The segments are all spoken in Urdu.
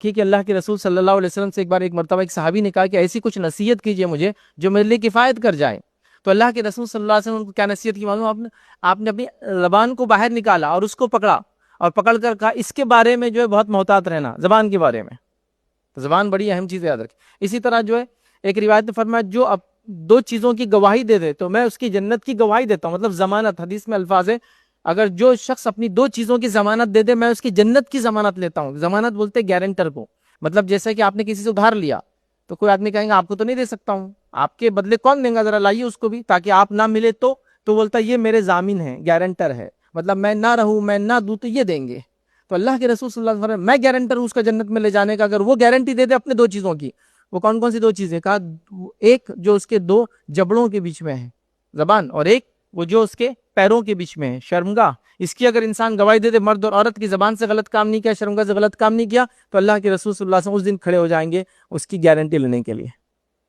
کہ اللہ کے رسول صلی اللہ علیہ وسلم سے ایک بار ایک مرتبہ ایک صحابی نے کہا کہ ایسی کچھ نصیحت کیجیے مجھے جو میرے لیے کفایت کر جائے. تو اللہ کے رسول صلی اللہ علیہ وسلم کو کیا نصیحت کی معلوم؟ آپ نے اپنی زبان کو باہر نکالا اور اس کو پکڑا اور پکڑ کر کہا اس کے بارے میں جو ہے بہت محتاط رہنا، زبان کے بارے میں. زبان بڑی اہم چیز ہے، یاد رکھیں. اسی طرح جو ہے ایک روایت میں فرمایا جو اب 2 چیزوں کی گواہی دے دے تو میں اس کی جنت کی گواہی دیتا ہوں. مطلب ضمانت، حدیث میں الفاظ ہے اگر جو شخص اپنی 2 چیزوں کی ضمانت دے دے میں اس کی جنت کی ضمانت لیتا ہوں. ضمانت بولتے گارنٹر کو. مطلب جیسے کہ آپ نے کسی سے ادھار لیا تو کوئی آدمی کہیں گا آپ کو تو نہیں دے سکتا ہوں، آپ کے بدلے کون دیں گا، ذرا لائیے اس کو بھی تاکہ آپ نہ ملے تو بولتا یہ میرے ضامن ہے، گارنٹر ہے، مطلب میں نہ رہوں میں نہ دوں تو یہ دیں گے. تو اللہ کے رسول صلی اللہ علیہ وسلم میں گارنٹر ہوں اس کا جنت میں لے جانے کا. اگر وہ گارنٹی دے دے اپنے 2 چیزوں کی، وہ کون کون سی 2 چیزیں؟ کہا ایک جو اس کے 2 جبڑوں کے بیچ میں ہے زبان، اور ایک وہ جو اس کے پیروں کے بیچ میں ہے شرمگاہ. اس کی اگر انسان گواہی دے دے، مرد اور عورت کی زبان سے غلط کام نہیں کیا، شرمگاہ سے غلط کام نہیں کیا، تو اللہ کے رسول صلی اللہ علیہ وسلم اس دن کھڑے ہو جائیں گے اس کی گارنٹی لینے کے لیے،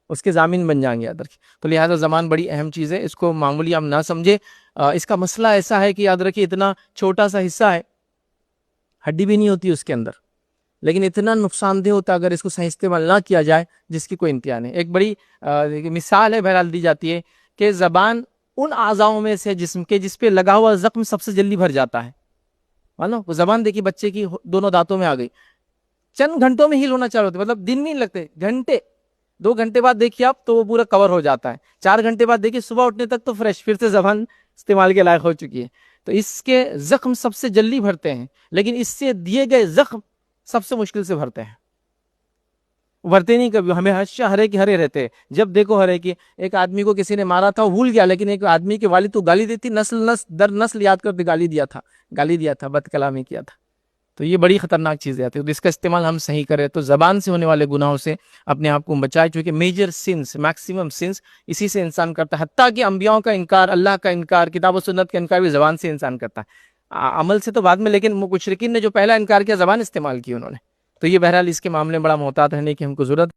اس کے ضامن بن جائیں گے. یاد رکھیں. تو لہٰذا زبان بڑی اہم چیز ہے، اس کو معمولی ہم نہ سمجھے. اس کا مسئلہ ایسا ہے کہ یاد رکھیں اتنا چھوٹا سا حصہ ہے، ہڈی بھی نہیں ہوتی اس کے اندر، لیکن اتنا نقصان دہ ہوتا ہے اگر اس کو صحیح استعمال نہ کیا جائے جس کی کوئی انتہا نہیں. ایک بڑی مثال ہے بہرحال دی جاتی ہے کہ زبان ان اعضاؤں میں سے جسم کے جس پہ لگا ہوا زخم سب سے جلدی بھر جاتا ہے. مانو وہ زبان دیکھی بچے کی دونوں دانتوں میں آ گئی، چند گھنٹوں میں ہیل ہونا چاہیے ہوتا ہے، مطلب دن نہیں لگتے، گھنٹے. 2 گھنٹے بعد دیکھیے آپ تو وہ پورا کور ہو جاتا ہے. 4 گھنٹے بعد دیکھیے صبح اٹھنے تک تو فریش، پھر سے زبان استعمال کے لائق ہو چکی ہے. تو اس کے زخم سب سے جلدی بھرتے ہیں، لیکن اس سے دیے گئے زخم سب سے مشکل سے بھرتے ہیں. بھرتے نہیں کبھی، ہمیں ہرے کے ہرے رہتے ہیں. جب دیکھو ہرے کی. ایک آدمی کو کسی نے مارا تھا وہ بھول گیا، لیکن ایک آدمی کے والد تو گالی دیتی، نسل در نسل یاد کرتے گالی دیا تھا، بد کلامی کیا تھا. تو یہ بڑی خطرناک چیزیں آتی ہے. تو اس کا استعمال ہم صحیح کریں تو زبان سے ہونے والے گناہوں سے اپنے آپ کو بچائے، چونکہ میجر سنس، میکسیمم سنس اسی سے انسان کرتا ہے. حتیٰ کہ انبیاؤں کا انکار، اللہ کا انکار، کتاب و سنت کا انکار بھی زبان سے انسان کرتا ہے. عمل سے تو بعد میں، لیکن مشرکین نے جو پہلا انکار کیا زبان استعمال کی انہوں نے. تو یہ بہرحال اس کے معاملے میں بڑا محتاط رہنے کی ہم کو ضرورت